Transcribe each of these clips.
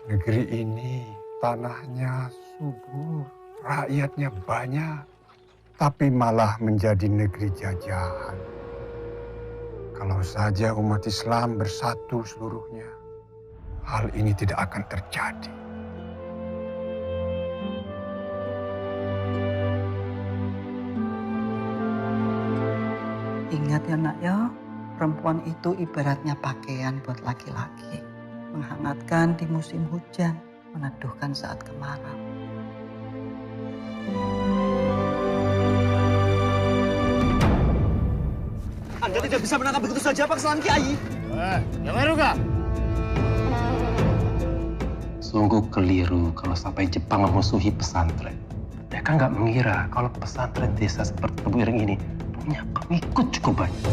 Negeri ini tanahnya subur, rakyatnya banyak, tapi malah menjadi negeri jajahan. Kalau saja umat Islam bersatu seluruhnya, hal ini tidak akan terjadi. Ingat ya nak ya, perempuan itu ibaratnya pakaian buat laki-laki. Menghangatkan di musim hujan, meneduhkan saat kemarau. Anda tidak bisa menangkap begitu saja Pak Kesalahan Kiai. Jangan ruga. Sungguh keliru kalau sampai Jepang memusuhi pesantren. Mereka nggak mengira kalau pesantren desa seperti Tebu Ireng ini punya pengikut cukup banyak.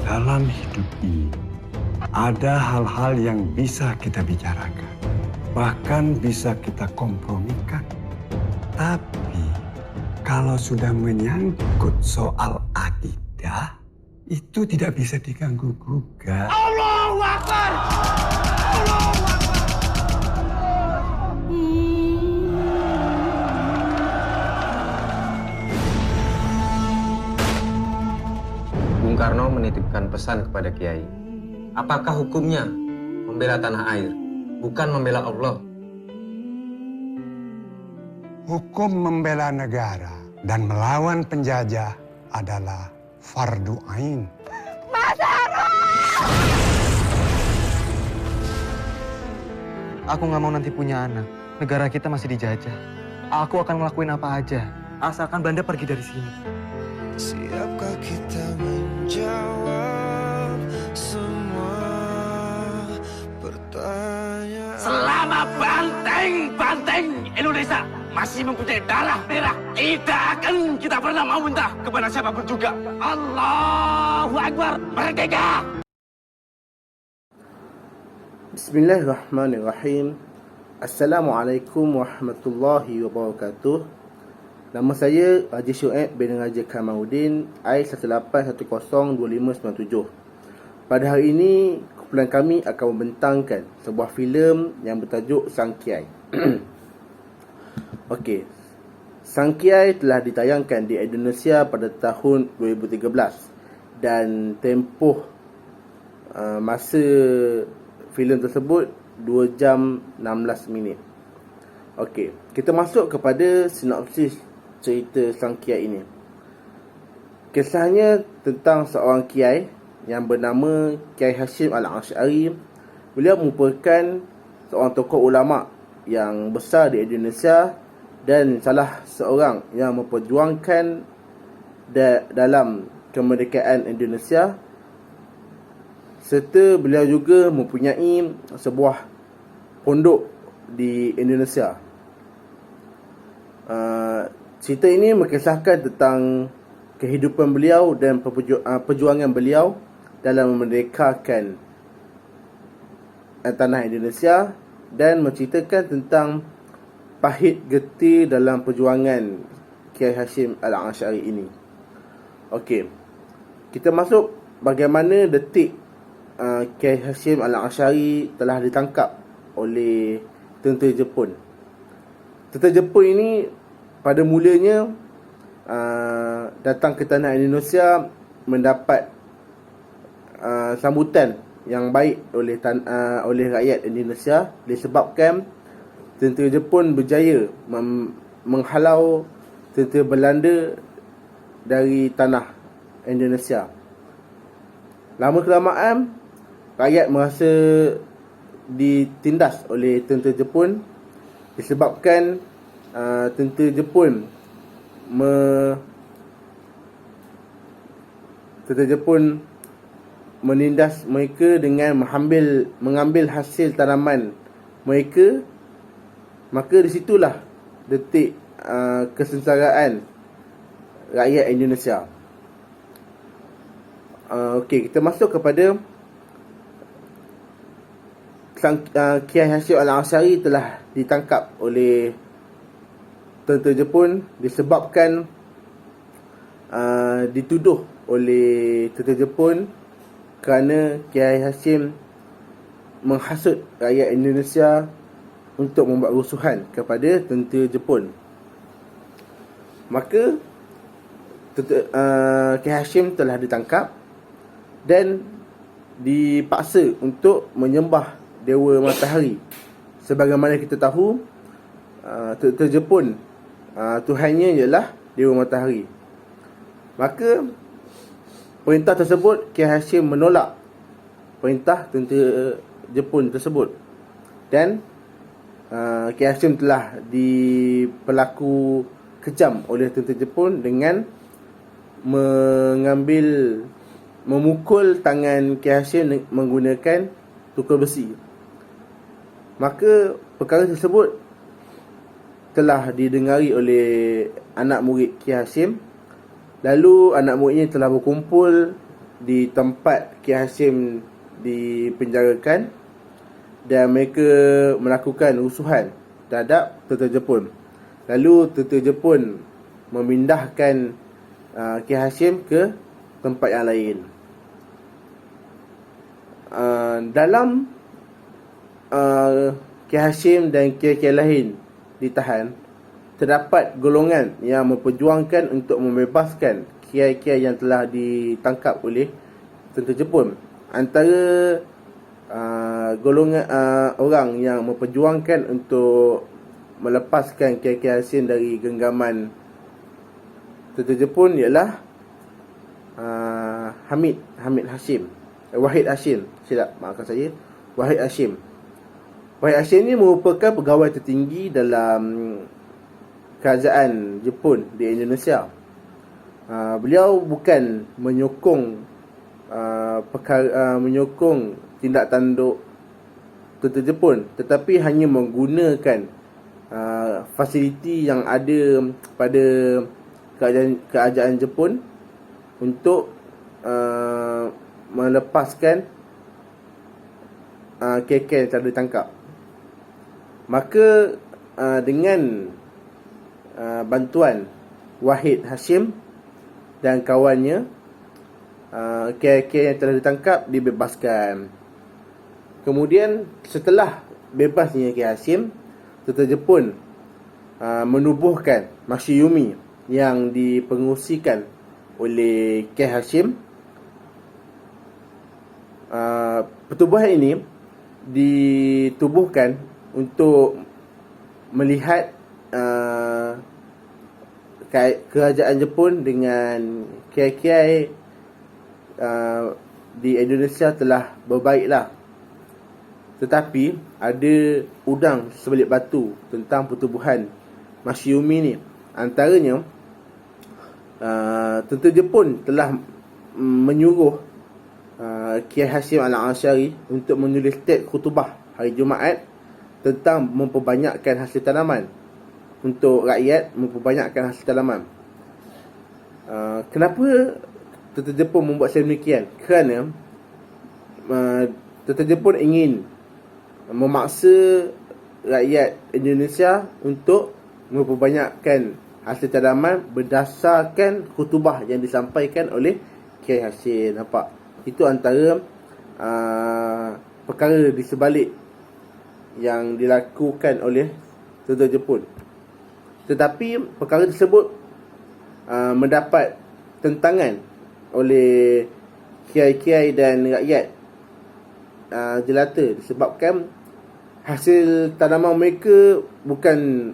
Dalam hidup ini, ada hal-hal yang bisa kita bicarakan. Bahkan bisa kita kompromikan. Tapi, kalau sudah menyangkut soal akidah, itu tidak bisa diganggu-gugat. Allahu Akbar! Allahu Akbar! Bung Karno menitipkan pesan kepada Kiai. Apakah hukumnya membela tanah air, bukan membela Allah? Hukum membela negara dan melawan penjajah adalah fardu ain. Aku nggak mau nanti punya anak. Negara kita masih dijajah. Aku akan ngelakuin apa aja, asalkan Belanda pergi dari sini. Siapkah kita menjawab semua pertanyaan? Selama banteng Indonesia masih mempunyai darah merah, tidak akan kita pernah mau minta kepada siapapun juga. Allahu Akbar, merdeka! Bismillahirrahmanirrahim. Assalamualaikum warahmatullahi wabarakatuh. Nama saya Haji Syuaib bin Raja Kamaluddin, I18102597. Pada hari ini, kumpulan kami akan membentangkan sebuah filem yang bertajuk Sang Kiai. Okey. Sang Kiai telah ditayangkan di Indonesia pada tahun 2013 dan tempoh masa filem tersebut 2 jam 16 minit. Okey, kita masuk kepada sinopsis cerita Sang Kiai ini. Kisahnya tentang seorang kiai yang bernama Kiai Hashim Al-Asy'ari. Beliau merupakan seorang tokoh ulama yang besar di Indonesia dan salah seorang yang memperjuangkan dalam kemerdekaan Indonesia, serta beliau juga mempunyai sebuah pondok di Indonesia. Cerita ini mengisahkan tentang kehidupan beliau dan perjuangan beliau dalam memerdekakan tanah Indonesia dan menceritakan tentang pahit getih dalam perjuangan Kiai Hashim Al-Asy'ari ini. Okey, kita masuk bagaimana detik Kiai Hashim Al-Asy'ari telah ditangkap oleh tentera Jepun. Tentera Jepun ini pada mulanya datang ke tanah Indonesia mendapat sambutan yang baik oleh rakyat Indonesia disebabkan tentera Jepun berjaya menghalau tentera Belanda dari tanah Indonesia. Lama kelamaan rakyat merasa ditindas oleh tentera Jepun disebabkan tentera Jepun menindas mereka dengan mengambil hasil tanaman mereka. Maka di situlah detik kesengsaraan rakyat Indonesia. Okey, kita masuk kepada Kiai Hashim Al-Asy'ari telah ditangkap oleh tentera Jepun disebabkan dituduh oleh tentera Jepun kerana Kiai Hashim menghasut rakyat Indonesia untuk membuat rusuhan kepada tentera Jepun. Maka Kiai Hashim telah ditangkap dan dipaksa untuk menyembah Dewa Matahari. Sebagaimana kita tahu, tentera Jepun Tuhannya ialah Dewa Matahari. Maka perintah tersebut, Kiai Hashim menolak perintah tentera Jepun tersebut. Dan Kiai Hashim telah diperlaku kejam oleh tentera Jepun dengan memukul tangan Kiai Hashim menggunakan tukul besi. Maka perkara tersebut telah didengari oleh anak murid Kiai Hashim. Lalu anak muridnya telah berkumpul di tempat Kiai Hashim dipenjarakan dan mereka melakukan rusuhan terhadap tentera Jepun. Lalu tentera Jepun memindahkan Kiai Hashim ke tempat yang lain. Dalam Kiai Hashim dan kiai-kiai lain ditahan, terdapat golongan yang memperjuangkan untuk membebaskan kiai-kiai yang telah ditangkap oleh tentera Jepun. Antara golongan orang yang memperjuangkan untuk melepaskan kiai-kiai Hashim dari genggaman tentera Jepun ialah Wahid Hashim. Silap, maafkan saya. Wahid Hashim. Wahid Hashim ni merupakan pegawai tertinggi dalam kerajaan Jepun di Indonesia. Beliau bukan menyokong menyokong tindak tanduk tentera Jepun, tetapi hanya menggunakan fasiliti yang ada pada kerajaan Jepun untuk melepaskan KK yang telah ditangkap. Maka dengan bantuan Wahid Hashim dan kawannya, KK yang telah ditangkap dibebaskan. Kemudian setelah bebasnya Kiai Hashim, tentera Jepun menubuhkan Masyumi yang dipengusikan oleh Kiai Hashim. Pertubuhan ini ditubuhkan untuk melihat kerajaan Jepun dengan kiai-kiai di Indonesia telah berbaiklah. Tetapi ada udang sebelit batu tentang pertubuhan Masyumi ni. Antaranya, tentera Jepun telah menyuruh Kiai Hashim Al-Asy'ari untuk menulis teks khutbah hari Jumaat tentang memperbanyakkan hasil tanaman untuk rakyat, memperbanyakkan hasil tanaman. Kenapa tentera Jepun membuat sedemikian? Kerana tentera Jepun ingin memaksa rakyat Indonesia untuk memperbanyakkan hasil tanaman berdasarkan khutbah yang disampaikan oleh Kiai Hashim. Nampak? Itu antara perkara di sebalik yang dilakukan oleh tentera Jepun. Tetapi perkara tersebut mendapat tentangan oleh kiai-kiai dan rakyat jelata, disebabkan hasil tanaman mereka bukan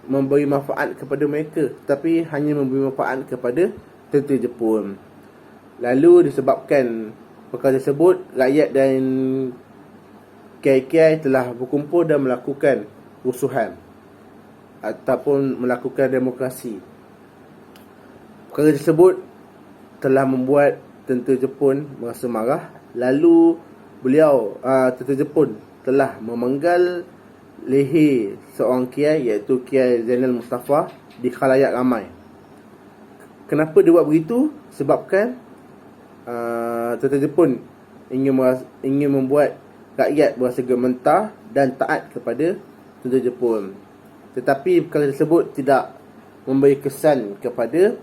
memberi manfaat kepada mereka, tapi hanya memberi manfaat kepada tentera Jepun. Lalu disebabkan perkara tersebut, rakyat dan kiai-kiai telah berkumpul dan melakukan rusuhan ataupun melakukan demokrasi. Perkara tersebut telah membuat tentera Jepun merasa marah. Lalu tentera Jepun telah memenggal leher seorang kiai, iaitu Kiai Zainal Mustafa, di khalayak ramai. Kenapa dia buat begitu? Sebabkan tentera Jepun ingin membuat rakyat berasa gementar dan taat kepada tentera Jepun. Tetapi perkara tersebut tidak memberi kesan kepada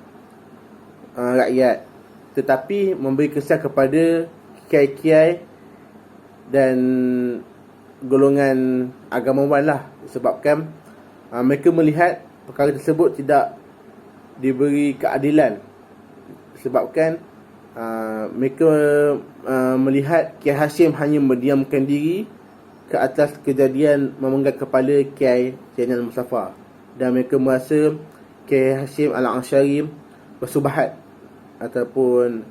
rakyat, tetapi memberi kesan kepada kiai-kiai dan golongan agamawan lah, disebabkan mereka melihat perkara tersebut tidak diberi keadilan, disebabkan mereka melihat Kiai Hashim hanya mendiamkan diri ke atas kejadian memenggal kepala Kiai Zainal Mustafa, dan mereka merasa Kiai Hashim Al-Ansyari bersubahat ataupun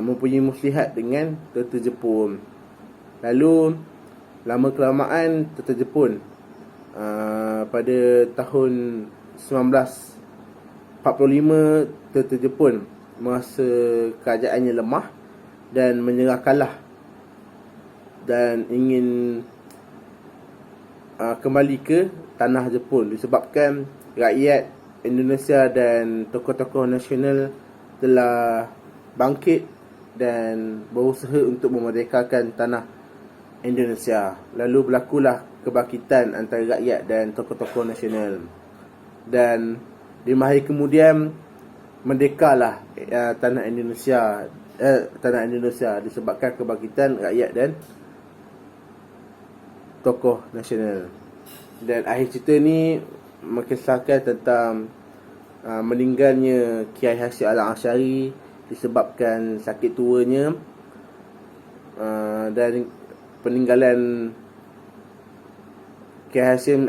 mempunyai muslihat dengan tentera Jepun. Lalu lama kelamaan tentera Jepun pada tahun 1945 tentera Jepun merasa kerajaannya lemah dan menyerah kalah dan ingin kembali ke tanah Jepun, disebabkan rakyat Indonesia dan tokoh-tokoh nasional telah bangkit dan berusaha untuk memerdekakan tanah Indonesia. Lalu berlakulah kebangkitan antara rakyat dan tokoh-tokoh nasional, dan 5 hari kemudian merdekalah tanah Indonesia disebabkan kebangkitan rakyat dan tokoh nasional. Dan akhir cerita ni mengisahkan tentang meninggalnya Kiai Hashim Al-Ansyari disebabkan sakit tuanya, dan peninggalan Kiai Hashim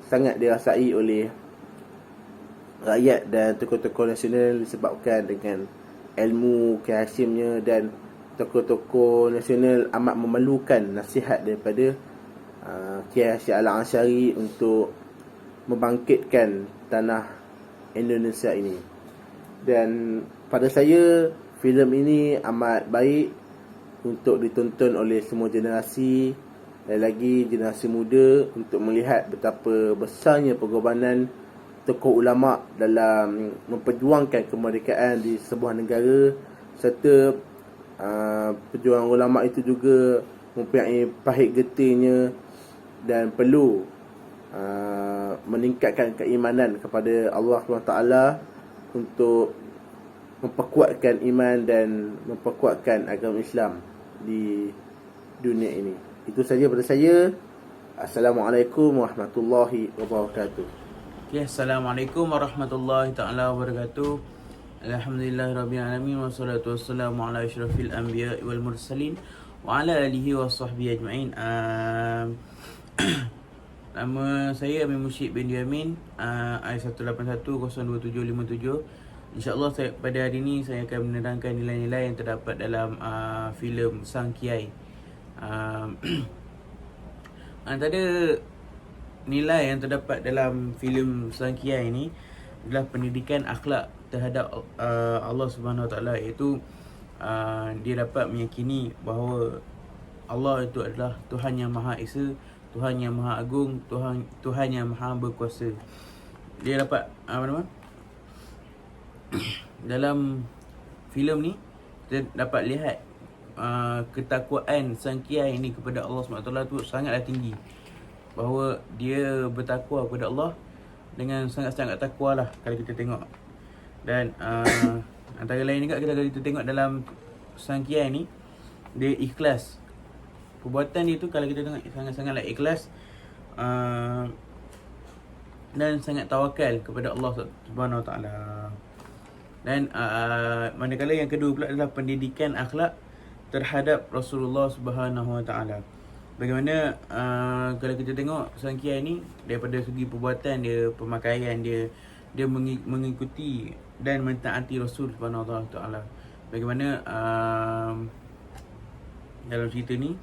sangat dirasai oleh rakyat dan tokoh-tokoh nasional disebabkan dengan ilmu Kiai Hashimnya, dan tokoh-tokoh nasional amat memerlukan nasihat daripada Kiai Hashim Al-Ansyari untuk membangkitkan tanah Indonesia ini. Dan pada saya, filem ini amat baik untuk ditonton oleh semua generasi, dan lagi generasi muda, untuk melihat betapa besarnya pengorbanan tokoh ulama dalam memperjuangkan kemerdekaan di sebuah negara, serta perjuangan ulama itu juga mempunyai pahit getihnya dan perlu meningkatkan keimanan kepada Allah SWT untuk memperkuatkan iman dan memperkuatkan agama Islam di dunia ini. Itu saja daripada saya. Assalamualaikum warahmatullahi wabarakatuh. Okay, Assalamualaikum warahmatullahi ta'ala wabarakatuh. Alhamdulillahirabbil alamin, wassalatu wassalamu ala asyrafil anbiya'i wal mursalin wa ala alihi wa sahbihi ajma'in. Nama saya Amin Musyid bin Yamin, I181027757. InsyaAllah pada hari ini saya akan menerangkan nilai-nilai yang terdapat dalam filem Sang Kiai. Antara nilai yang terdapat dalam filem Sang Kiai ini adalah pendidikan akhlak terhadap Allah Subhanahu Wa Taala, iaitu dia dapat meyakini bahawa Allah itu adalah Tuhan yang Maha Esa, Tuhan yang Maha Agung, Tuhan yang Maha Berkuasa. Dia dapat dalam filem ni kita dapat lihat ketakwaan Sang Kiai ini kepada Allah SWT tu sangatlah tinggi. Bahawa dia bertakwa kepada Allah dengan sangat-sangat takwa lah kalau kita tengok. Dan antara lain juga kalau kita tengok dalam Sang Kiai ni, dia ikhlas. Perbuatan dia tu kalau kita tengok sangat-sangatlah ikhlas, dan sangat tawakal kepada Allah Subhanahu Wa Taala. Dan manakala yang kedua pula adalah pendidikan akhlak terhadap Rasulullah Subhanahu Wa Taala. Bagaimana kalau kita tengok Sang Kiai ni, daripada segi perbuatan dia, pemakaian dia, dia mengikuti dan mentaati Rasul Subhanahu Wa Taala. Bagaimana dalam cerita ni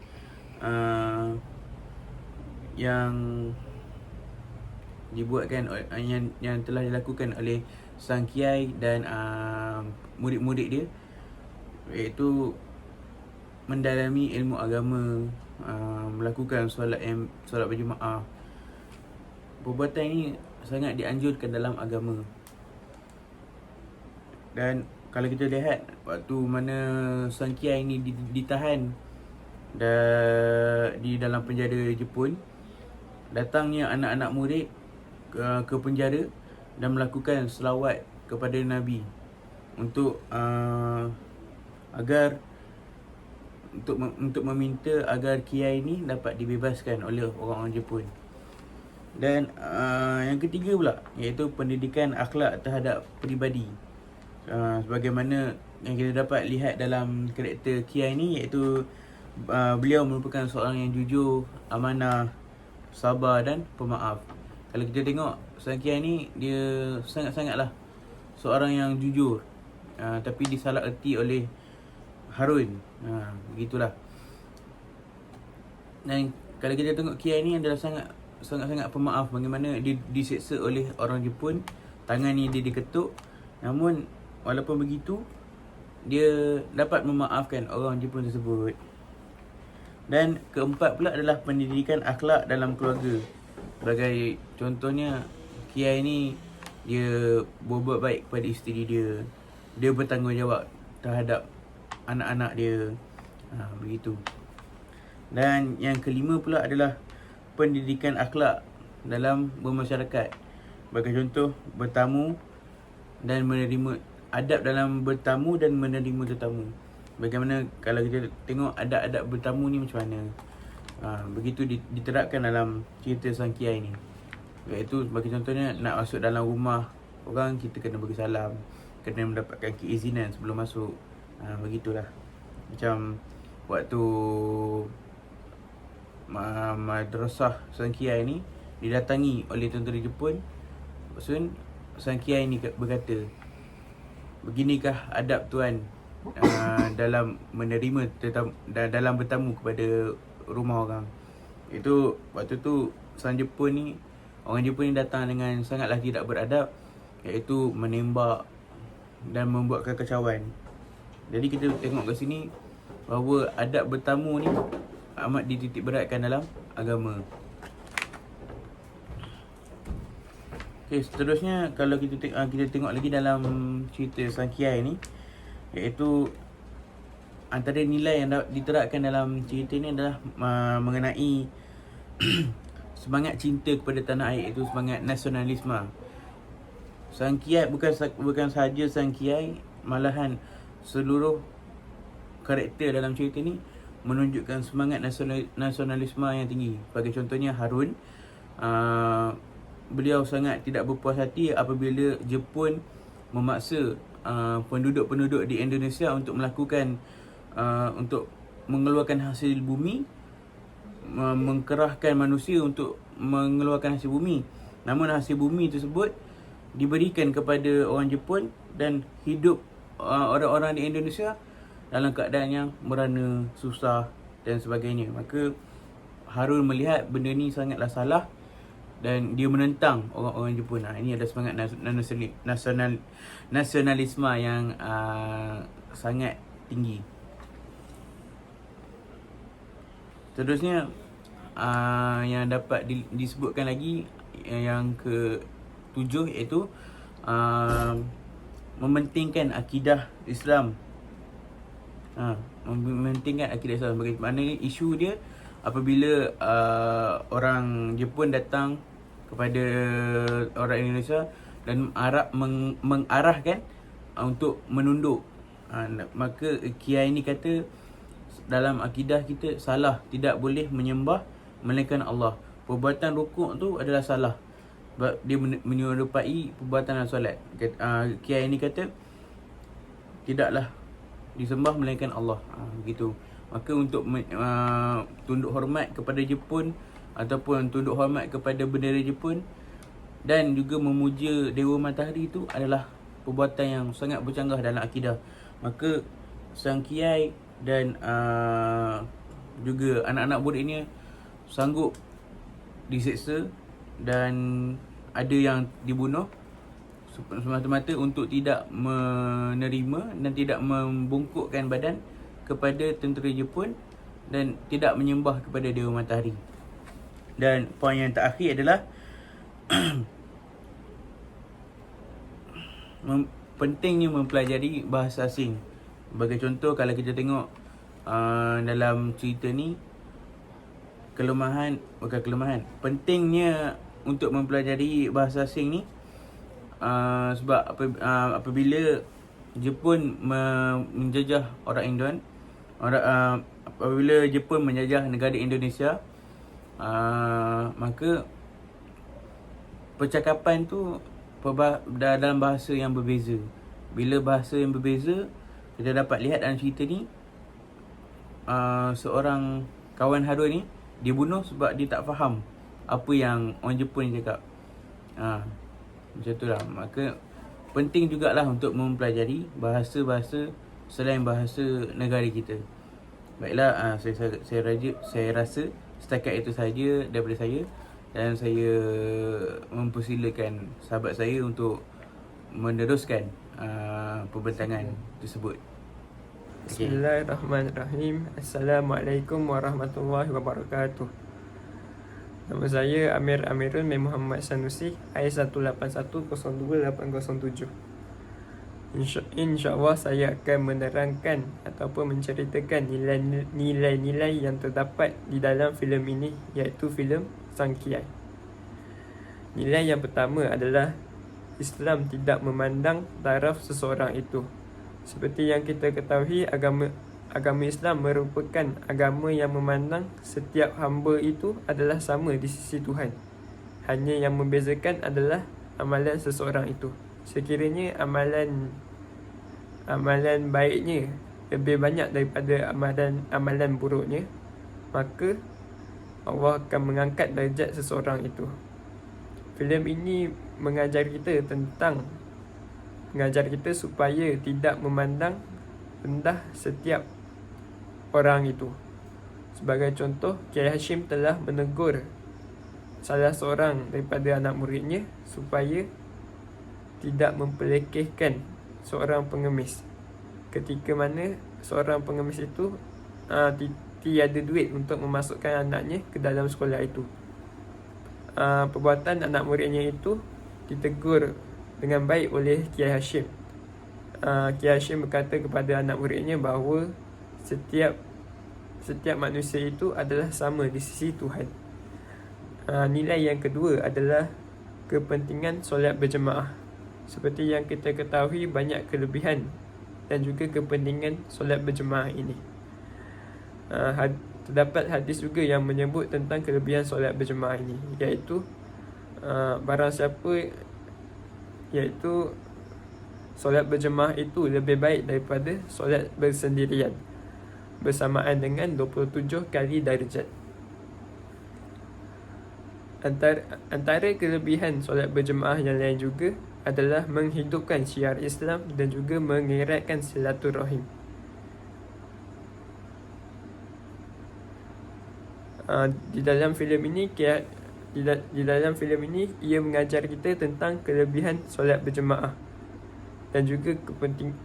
yang dibuatkan, yang telah dilakukan oleh Sang Kiai dan murid-murid dia, iaitu mendalami ilmu agama, melakukan solat berjemaah. Perbuatan ini sangat dianjurkan dalam agama. Dan kalau kita lihat waktu mana Sang Kiai ini ditahan di dalam penjara Jepun, datangnya anak-anak murid ke penjara dan melakukan selawat kepada Nabi untuk agar untuk meminta agar kiai ni dapat dibebaskan oleh orang-orang Jepun. Dan yang ketiga pula iaitu pendidikan akhlak terhadap peribadi. Sebagaimana yang kita dapat lihat dalam karakter kiai ni, iaitu beliau merupakan seorang yang jujur, amanah, sabar dan pemaaf. Kalau kita tengok sang kiai ni, dia sangat-sangatlah seorang yang jujur, tapi disalah erti oleh Harun. Begitulah. Dan kalau kita tengok kiai ni adalah sangat-sangat pemaaf. Bagaimana dia diseksa oleh orang Jepun, tangan ni dia diketuk, namun walaupun begitu dia dapat memaafkan orang Jepun tersebut. Dan keempat pula adalah pendidikan akhlak dalam keluarga. Sebagai contohnya, kiai ni dia berbuat baik kepada isteri dia, dia bertanggungjawab terhadap anak-anak dia. Begitu. Dan yang kelima pula adalah pendidikan akhlak dalam bermasyarakat. Sebagai contoh, bertamu dan menerima, adab dalam bertamu dan menerima tetamu. Bagaimana kalau kita tengok adab-adab bertamu ni macam mana. Begitu diterapkan dalam cerita sang kiai ni. Iaitu sebagai contohnya, nak masuk dalam rumah orang, kita kena bagi salam, kena mendapatkan keizinan sebelum masuk. Begitulah. Macam waktu madrasah sang kiai ni didatangi oleh tentera Jepun, soon sang kiai ni berkata, "Beginikah adab tuan dalam menerima tetamu, dalam bertamu kepada rumah orang." Itu waktu tu orang Jepun ni datang dengan sangatlah tidak beradab, iaitu menembak dan membuat kekacauan. Jadi kita tengok kat sini bahawa adab bertamu ni amat dititik beratkan dalam agama. Okey, seterusnya kalau kita tengok lagi dalam cerita sang kiai ni, iaitu antara nilai yang diterapkan dalam cerita ni adalah mengenai semangat cinta kepada tanah air, iaitu semangat nasionalisme. Sang kiai bukan sahaja sang kiai, malahan seluruh karakter dalam cerita ni menunjukkan semangat nasionalisme yang tinggi. Sebagai contohnya Harun, beliau sangat tidak berpuas hati apabila Jepun memaksa penduduk-penduduk di Indonesia untuk melakukan untuk mengeluarkan hasil bumi, mengkerahkan manusia untuk mengeluarkan hasil bumi. Namun hasil bumi tersebut diberikan kepada orang Jepun dan hidup orang-orang di Indonesia dalam keadaan yang merana, susah dan sebagainya. Maka Harun melihat benda ni sangatlah salah dan dia menentang orang-orang Jepun. Ini ada semangat nasionalisme yang sangat tinggi. Seterusnya yang dapat disebutkan lagi, yang ke-7, iaitu mementingkan akidah Islam. Mementingkan akidah Islam. Bagaimana isu dia apabila orang Jepun datang kepada orang Indonesia dan mengarahkan untuk menunduk. Maka kiai ni kata, dalam akidah kita salah, tidak boleh menyembah melainkan Allah. Perbuatan rukuk tu adalah salah sebab dia menyerupai perbuatan solat. Kiai ni kata tidaklah disembah melainkan Allah. Begitu. Maka untuk tunduk hormat kepada Jepun ataupun tunduk hormat kepada bendera Jepun dan juga memuja Dewa Matahari itu adalah perbuatan yang sangat bercanggah dalam akidah. Maka sang kiai dan juga anak-anak muridnya sanggup diseksa dan ada yang dibunuh semata-mata untuk tidak menerima dan tidak membungkukkan badan kepada tentera Jepun dan tidak menyembah kepada Dewa Matahari. Dan poin yang terakhir adalah pentingnya mempelajari bahasa asing. Sebagai contoh, kalau kita tengok dalam cerita ni, pentingnya untuk mempelajari bahasa asing ni sebab apabila Jepun menjajah orang Indon, apabila Jepun menjajah negara Indonesia, maka percakapan tu dalam bahasa yang berbeza. Bila bahasa yang berbeza, kita dapat lihat dalam cerita ni, seorang kawan Harun ni dibunuh sebab dia tak faham apa yang orang Jepun ni cakap. Macam tu lah. Maka penting jugalah untuk mempelajari bahasa-bahasa selain bahasa negara kita. Baiklah, saya rasa setakat itu saja daripada saya, dan saya mempersilakan sahabat saya untuk meneruskan pembentangan tersebut. Bismillahirrahmanirrahim. Assalamualaikum warahmatullahi wabarakatuh. Nama saya Amir Amirul bin Muhammad Sanusi, I181028807. InsyaAllah saya akan menerangkan ataupun menceritakan nilai-nilai yang terdapat di dalam filem ini, iaitu filem Sang Kiai. Nilai yang pertama adalah Islam tidak memandang taraf seseorang itu. Seperti yang kita ketahui, agama Islam merupakan agama yang memandang setiap hamba itu adalah sama di sisi Tuhan. Hanya yang membezakan adalah amalan seseorang itu. Sekiranya amalan baiknya lebih banyak daripada amalan buruknya, maka Allah akan mengangkat darjat seseorang itu. Filem ini mengajar kita supaya tidak memandang rendah setiap orang itu. Sebagai contoh, Kiai Hashim telah menegur salah seorang daripada anak muridnya supaya tidak mempelekehkan seorang pengemis, ketika mana seorang pengemis itu tiada duit untuk memasukkan anaknya ke dalam sekolah itu. Perbuatan anak muridnya itu ditegur dengan baik oleh Kiai Hashim. Kiai Hashim berkata kepada anak muridnya bahawa setiap manusia itu adalah sama di sisi Tuhan. Nilai yang kedua adalah kepentingan solat berjemaah. Seperti yang kita ketahui, banyak kelebihan dan juga kepentingan solat berjemaah ini. Terdapat hadis juga yang menyebut tentang kelebihan solat berjemaah ini, iaitu solat berjemaah itu lebih baik daripada solat bersendirian, bersamaan dengan 27 kali darjat. Antara kelebihan solat berjemaah yang lain juga adalah menghidupkan syiar Islam dan juga mengeratkan silaturahim. Di dalam filem ini ia mengajar kita tentang kelebihan solat berjemaah dan juga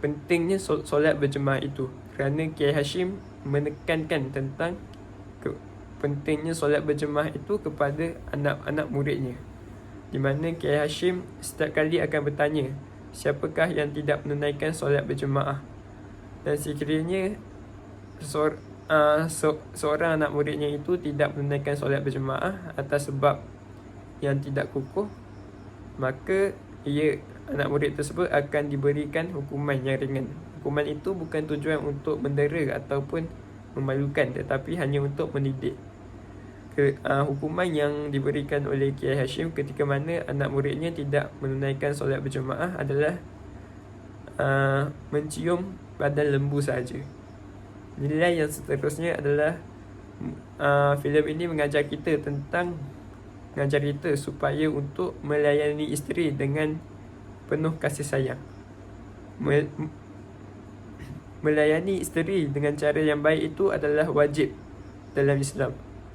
pentingnya solat berjemaah itu, kerana Kiai Hashim menekankan tentang pentingnya solat berjemaah itu kepada anak-anak muridnya, di mana Kiai Hashim setiap kali akan bertanya, siapakah yang tidak menunaikan solat berjemaah? Dan sekiranya seorang anak muridnya itu tidak menunaikan solat berjemaah atas sebab yang tidak kukuh, maka anak murid tersebut akan diberikan hukuman yang ringan. Hukuman itu bukan tujuan untuk mendera ataupun memalukan, tetapi hanya untuk mendidik. Hukuman yang diberikan oleh Kiai Hashim ketika mana anak muridnya tidak menunaikan solat berjemaah adalah mencium badan lembu sahaja. Nilai yang seterusnya adalah filem ini mengajar kita supaya untuk melayani isteri dengan penuh kasih sayang. Melayani isteri dengan cara yang baik itu adalah wajib dalam Islam.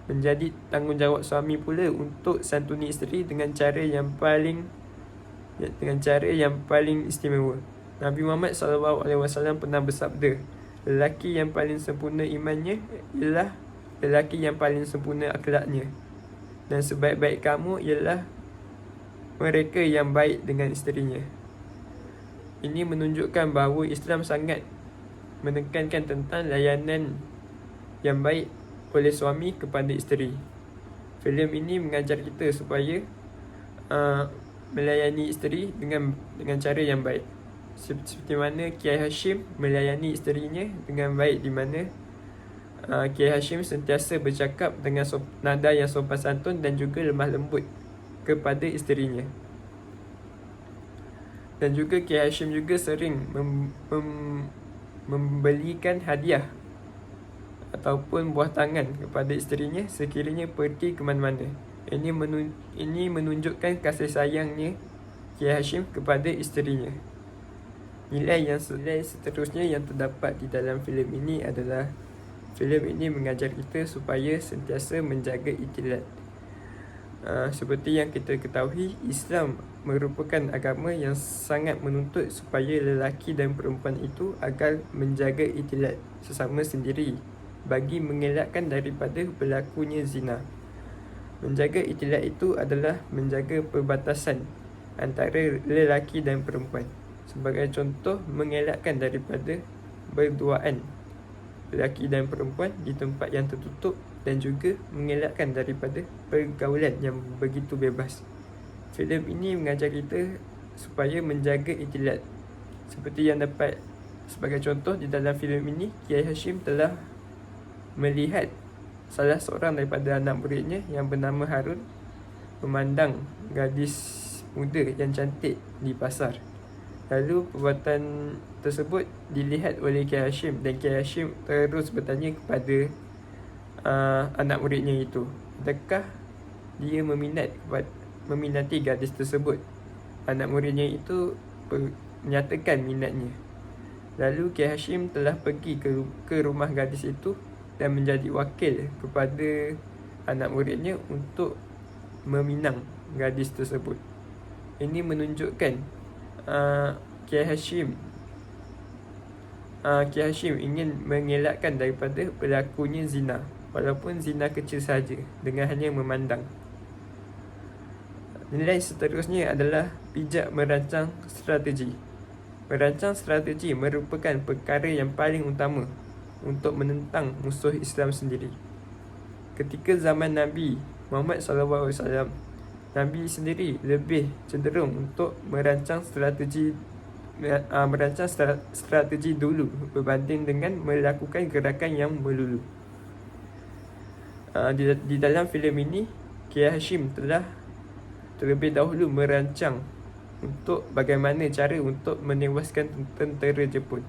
Menjadi tanggungjawab suami pula untuk santuni isteri dengan cara yang paling istimewa. Nabi Muhammad SAW pernah bersabda, lelaki yang paling sempurna imannya ialah lelaki yang paling sempurna akhlaknya, dan sebaik-baik kamu ialah mereka yang baik dengan isterinya. Ini menunjukkan bahawa Islam sangat menekankan tentang layanan yang baik oleh suami kepada isteri. Filem ini mengajar kita supaya melayani isteri dengan cara yang baik, seperti mana Kiai Hashim melayani isterinya dengan baik, di mana Kiai Hashim sentiasa bercakap dengan nada yang sopan santun dan juga lemah lembut kepada isterinya. Dan juga Kiai Hashim juga sering membelikan hadiah ataupun buah tangan kepada isterinya sekiranya pergi ke mana-mana. Ini menunjukkan kasih sayangnya Kiai Hashim kepada isterinya. Nilai seterusnya yang terdapat di dalam filem ini adalah filem ini mengajar kita supaya sentiasa menjaga iktilat. Seperti yang kita ketahui, Islam merupakan agama yang sangat menuntut supaya lelaki dan perempuan itu agar menjaga iktilat sesama sendiri bagi mengelakkan daripada berlakunya zina. Menjaga iktilat itu adalah menjaga perbatasan antara lelaki dan perempuan. Sebagai contoh, mengelakkan daripada berduaan lelaki dan perempuan di tempat yang tertutup dan juga mengelakkan daripada pergaulan yang begitu bebas. Filem ini mengajar kita supaya menjaga iktilat. Seperti yang dapat sebagai contoh di dalam filem ini, Kiai Hashim telah melihat salah seorang daripada anak muridnya yang bernama Harun memandang gadis muda yang cantik di pasar. Lalu perbuatan tersebut dilihat oleh Kiai Hashim dan Kiai Hashim terus bertanya kepada anak muridnya itu, adakah dia meminati gadis tersebut? Anak muridnya itu menyatakan minatnya. Lalu Kiai Hashim telah pergi ke rumah gadis itu dan menjadi wakil kepada anak muridnya untuk meminang gadis tersebut. Ini menunjukkan Kiai Hashim ingin mengelakkan daripada berlakunya zina, walaupun zina kecil saja, dengan hanya memandang. Nilai seterusnya adalah bijak merancang strategi. Merancang strategi merupakan perkara yang paling utama untuk menentang musuh Islam sendiri. Ketika zaman Nabi Muhammad SAW, Nabi sendiri lebih cenderung untuk merancang strategi dulu berbanding dengan melakukan gerakan yang melulu. Di dalam filem ini, Kiai Hashim telah terlebih dahulu merancang untuk bagaimana cara untuk menewaskan tentera Jepun.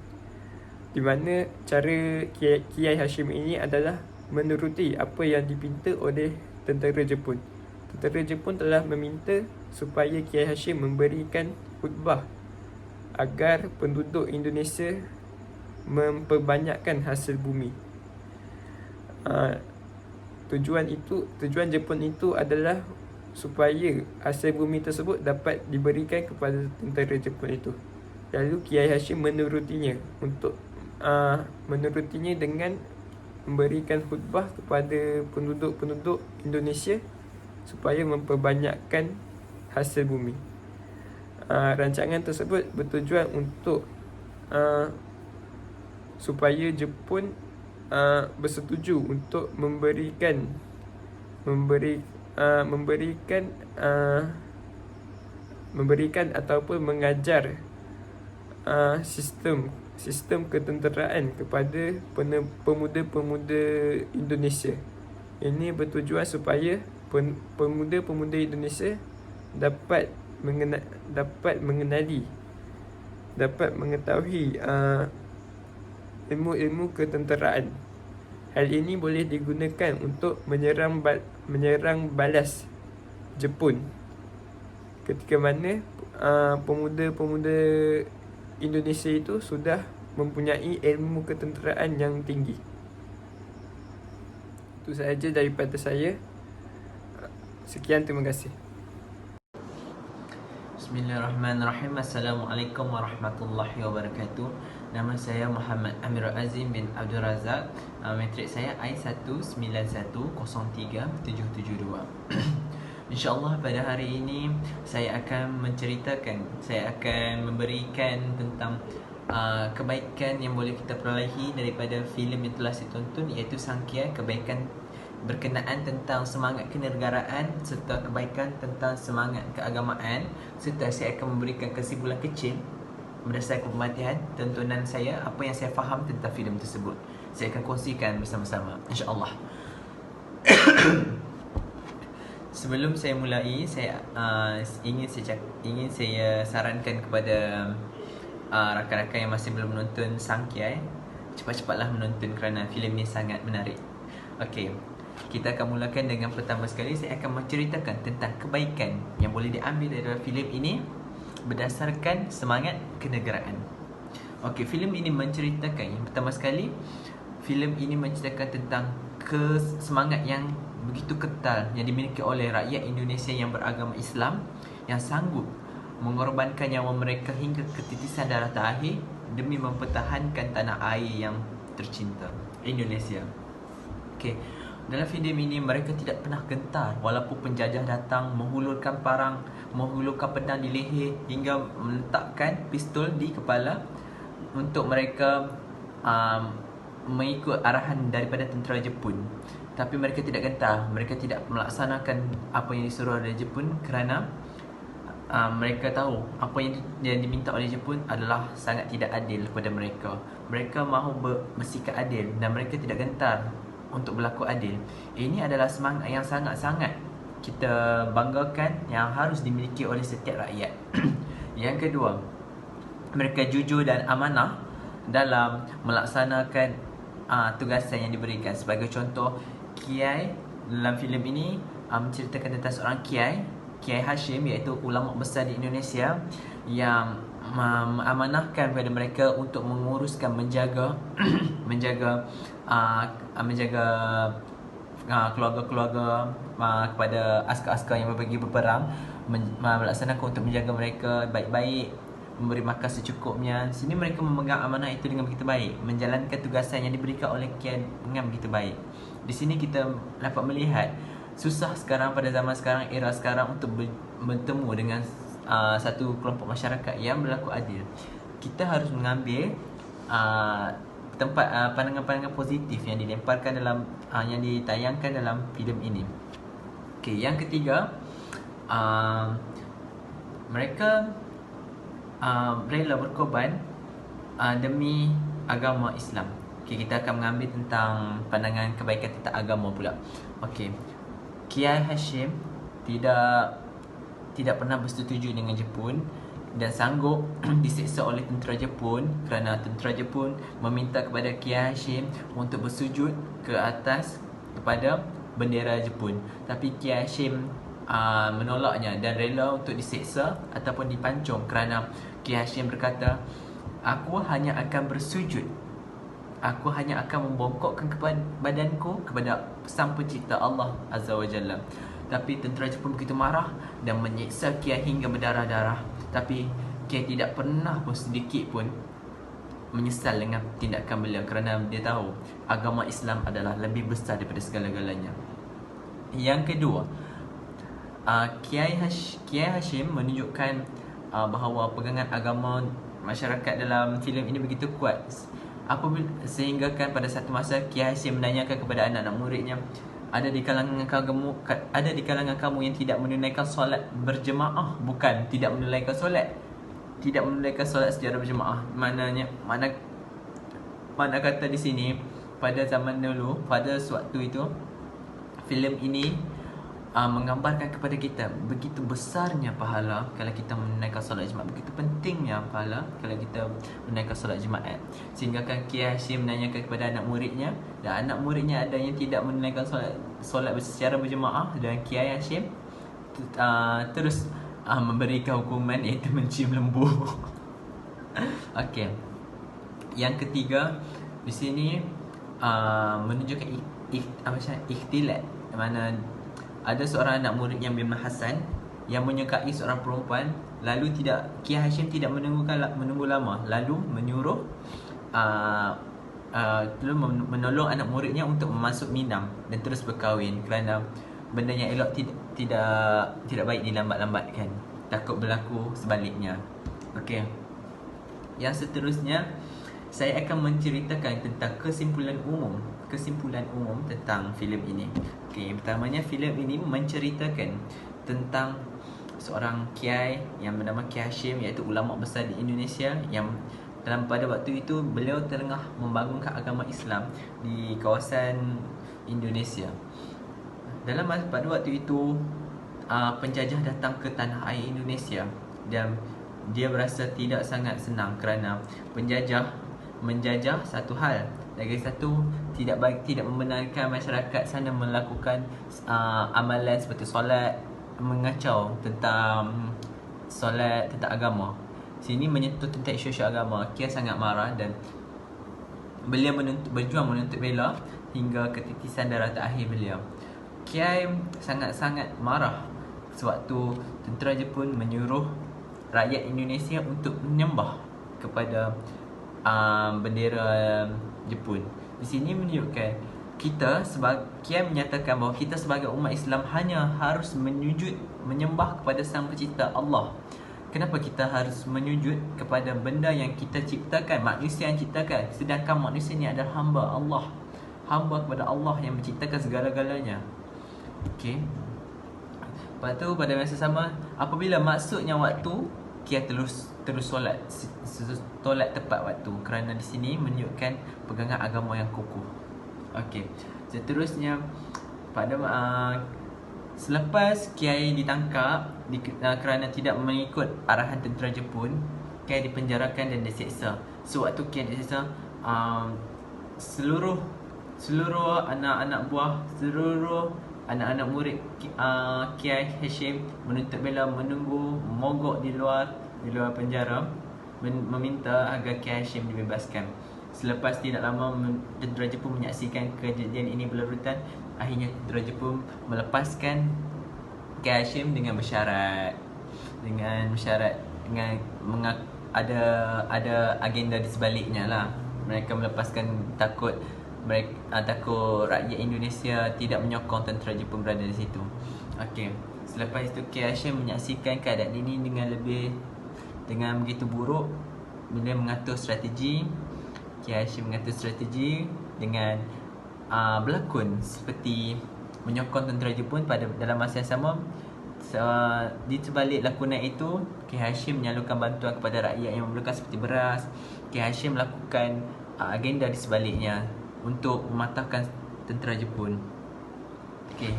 Di mana cara Kiai Hashim ini adalah menuruti apa yang dipinta oleh tentera Jepun. Tentera Jepun telah meminta supaya Kiai Hashim memberikan khutbah agar penduduk Indonesia memperbanyakkan hasil bumi. Tujuan Jepun itu adalah supaya hasil bumi tersebut dapat diberikan kepada tentera Jepun itu. Lalu Kiai Hashim menurutinya dengan memberikan khutbah kepada penduduk Indonesia supaya memperbanyakkan hasil bumi. Rancangan tersebut bertujuan untuk supaya Jepun bersetuju untuk memberikan ataupun mengajar sistem ketenteraan kepada pemuda-pemuda Indonesia. Ini bertujuan supaya pemuda-pemuda Indonesia dapat mengetahui ilmu ketenteraan. Hal ini boleh digunakan untuk menyerang balas Jepun ketika mana pemuda-pemuda Indonesia itu sudah mempunyai ilmu ketenteraan yang tinggi. Itu sahaja daripada saya. Sekian, terima kasih. Bismillahirrahmanirrahim. Assalamualaikum warahmatullahi wabarakatuh. Nama saya Muhammad Amir Azim bin Abdul Razak. Matrik saya I19103-772. InsyaAllah pada hari ini saya akan memberikan tentang kebaikan yang boleh kita perolehi daripada filem yang telah saya tonton, iaitu Sangkiai, kebaikan berkenaan tentang semangat kenegaraan serta kebaikan tentang semangat keagamaan, serta saya akan memberikan kesimpulan kecil berdasarkan pemerhatian tontonan saya, apa yang saya faham tentang filem tersebut. saya akan kongsikan bersama-sama, insya-Allah. Sebelum saya mulai, saya ingin saya sarankan kepada rakan-rakan yang masih belum menonton Sangkiai, cepat-cepatlah menonton kerana filem ini sangat menarik. Okey, kita akan mulakan dengan pertama sekali saya akan menceritakan tentang kebaikan yang boleh diambil dari filem ini berdasarkan semangat kenegaraan. Okey, filem ini menceritakan, yang pertama sekali, filem ini menceritakan tentang semangat yang begitu kental yang dimiliki oleh rakyat Indonesia yang beragama Islam, yang sanggup mengorbankan nyawa mereka hingga ketitisan darah terakhir demi mempertahankan tanah air yang tercinta, Indonesia. Okey, dalam filem ini mereka tidak pernah gentar walaupun penjajah datang menghulurkan parang, menghulurkan pedang di leher hingga meletakkan pistol di kepala untuk mereka mengikut arahan daripada tentera Jepun. Tapi mereka tidak gentar, mereka tidak melaksanakan apa yang disuruh oleh Jepun kerana mereka tahu apa yang diminta oleh Jepun adalah sangat tidak adil kepada mereka. Mereka mahu bersikap adil dan mereka tidak gentar untuk berlaku adil. Ini adalah semangat yang sangat-sangat kita banggakan yang harus dimiliki oleh setiap rakyat. Yang kedua, mereka jujur dan amanah dalam melaksanakan tugasan yang diberikan. Sebagai contoh, Kiai dalam filem ini menceritakan tentang seorang Kiai Hashim, iaitu ulama besar di Indonesia yang mengamanahkan kepada mereka untuk menguruskan, menjaga keluarga-keluarga kepada askar-askar yang pergi berperang, melaksanakan untuk menjaga mereka baik-baik, memberi makan secukupnya. Sini mereka memegang amanah itu dengan begitu baik, menjalankan tugasan yang diberikan oleh Kiai dengan begitu baik. Di sini kita dapat melihat susah sekarang, pada zaman sekarang, era sekarang, untuk bertemu dengan satu kelompok masyarakat yang berlaku adil. Kita harus mengambil pandangan-pandangan positif yang dilemparkan dalam yang ditayangkan dalam filem ini. Okey, yang ketiga, mereka rela berkorban demi agama Islam. Okay, kita akan mengambil tentang pandangan kebaikan tentang agama pula. Okey, Kiai Hashim tidak pernah bersetuju dengan Jepun dan sanggup disiksa oleh tentera Jepun kerana tentera Jepun meminta kepada Kiai Hashim untuk bersujud ke atas kepada bendera Jepun. Tapi Kiai Hashim menolaknya dan rela untuk disiksa ataupun dipancung kerana Kiai Hashim berkata, aku hanya akan bersujud, aku hanya akan membongkokkan badanku kepada Sang Pencipta Allah Azza wa Jalla. Tapi tentera Jepun begitu marah dan menyiksa Kiai hingga berdarah-darah. Tapi Kiai tidak pernah pun sedikit pun menyesal dengan tindakan beliau kerana dia tahu agama Islam adalah lebih besar daripada segala-galanya. Yang kedua, Kiai Hashim menunjukkan bahawa pegangan agama masyarakat dalam filem ini begitu kuat, sehinggakan pada satu masa Kiai Hashim menanyakan kepada anak-anak muridnya, ada di kalangan kamu yang tidak menunaikan solat berjemaah? Bukan tidak menunaikan solat secara berjemaah. Mana kata di sini, pada zaman dulu, pada sewaktu itu, filem ini menggambarkan kepada kita begitu besarnya pahala kalau kita menunaikan solat Jumaat, begitu pentingnya pahala kalau kita menunaikan solat Jumaat. Sehingga kan Kiai Hashim menanyakan kepada anak muridnya, dan anak muridnya ada yang tidak menunaikan solat secara berjemaah, dan Kiai Hashim terus memberikan hukuman, iaitu mencium lembu. Okey. Yang ketiga di sini menunjukkan ikhtilat, mana ada seorang anak murid yang bernama Hasan yang menyukai seorang perempuan, lalu Kiai Hashim tidak menunggu lama, lalu menyuruh menolong anak muridnya untuk memasuk Minang dan terus berkahwin kerana benda yang elok tidak baik dilambat-lambatkan, takut berlaku sebaliknya. Okey. Yang seterusnya, saya akan menceritakan tentang kesimpulan umum tentang filem ini. Okey, pertamanya filem ini menceritakan tentang seorang kiai yang bernama Kiai Hashim, iaitu ulama besar di Indonesia yang dalam pada waktu itu beliau tengah membangunkan agama Islam di kawasan Indonesia. Pada waktu itu penjajah datang ke tanah air Indonesia dan dia berasa tidak sangat senang kerana penjajah menjajah satu hal, lagi satu tidak membenarkan masyarakat sana melakukan amalan seperti solat, mengacau tentang solat, tentang agama. Sini menyentuh tentang isu-isu agama. Kiai sangat marah dan beliau berjuang menuntut bela hingga ketitisan darah terakhir beliau. Kiai sangat-sangat marah sewaktu tentera Jepun menyuruh rakyat Indonesia untuk menyembah kepada bendera Jepun. Di sini menunjukkan Kiai menyatakan bahawa kita sebagai umat Islam hanya harus menyembah kepada Sang Pencipta Allah. Kenapa kita harus menyujud kepada benda yang kita ciptakan, manusia yang ciptakan, sedangkan manusia ni adalah hamba Allah, hamba kepada Allah yang menciptakan segala-galanya. Okey. Lepas tu pada masa sama, apabila maksudnya waktu, Kiai terus solat tepat waktu, kerana di sini menunjukkan pegangan agama yang kukuh. Okey. Seterusnya selepas Kiai ditangkap kerana tidak mengikut arahan tentera Jepun, Kiai dipenjarakan dan diseksa. Sewaktu Kiai diseksa, seluruh anak-anak buah, seluruh anak-anak murid Kiai Hashim menuntut bela menunggu mogok di luar penjara, meminta agar Kiai Hashim dibebaskan. Selepas tidak lama tentera Jepun menyaksikan kejadian ini berlarutan, akhirnya tentera Jepun melepaskan Kiai Hashim dengan bersyarat ada agenda di sebaliknya lah. Mereka melepaskan takut rakyat Indonesia tidak menyokong tentera Jepun berada di situ. Okey. Selepas itu Kiai Hashim menyaksikan keadaan ini dengan begitu buruk. Beliau mengatur strategi. Kiai Hashim mengatur strategi dengan berlakon seperti menyokong tentera Jepun. Dalam masa yang sama, di sebalik lakonan itu, Kiai Hashim menyalurkan bantuan kepada rakyat yang memerlukan seperti beras. Kiai Hashim melakukan agenda di sebaliknya untuk mematahkan tentera Jepun. Okey.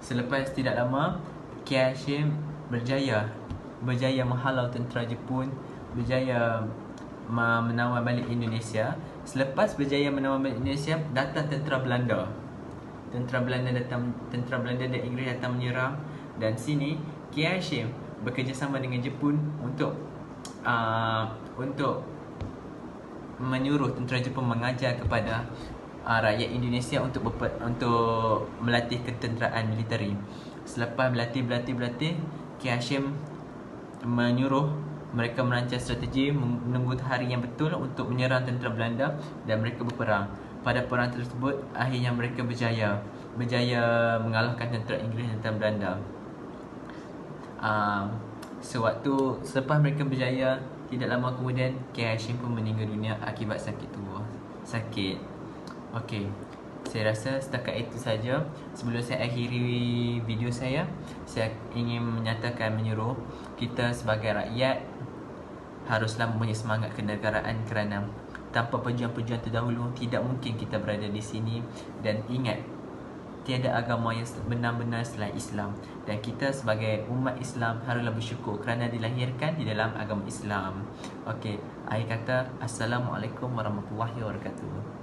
Selepas tidak lama, Kiai Hashim berjaya menghalau tentera Jepun, berjaya menawar balik Indonesia. Selepas berjaya menawar balik Indonesia, datang tentera Belanda. Tentera Belanda dan Inggeris datang menyerang, dan sini Kiai Hashim bekerjasama dengan Jepun untuk menyuruh tentera Jepun mengajar kepada rakyat Indonesia untuk melatih ketenteraan militeri. Selepas berlatih, Kiai Hashim menyuruh mereka merancang strategi, menunggu hari yang betul untuk menyerang tentera Belanda, dan mereka berperang. Pada perang tersebut, akhirnya mereka berjaya mengalahkan tentera Inggeris dan tentera Belanda. Selepas mereka berjaya, tidak lama kemudian Kiai Hashim pun meninggal dunia akibat sakit. Okey, saya rasa setakat itu saja. Sebelum saya akhiri video saya ingin menyuruh kita sebagai rakyat haruslah mempunyai semangat kenegaraan, kerana tanpa perjuangan-perjuangan terdahulu tidak mungkin kita berada di sini. Dan ingat, tiada agama yang benar-benar selain Islam, dan kita sebagai umat Islam haruslah bersyukur kerana dilahirkan di dalam agama Islam. Okey, akhir kata, Assalamualaikum warahmatullahi wabarakatuh.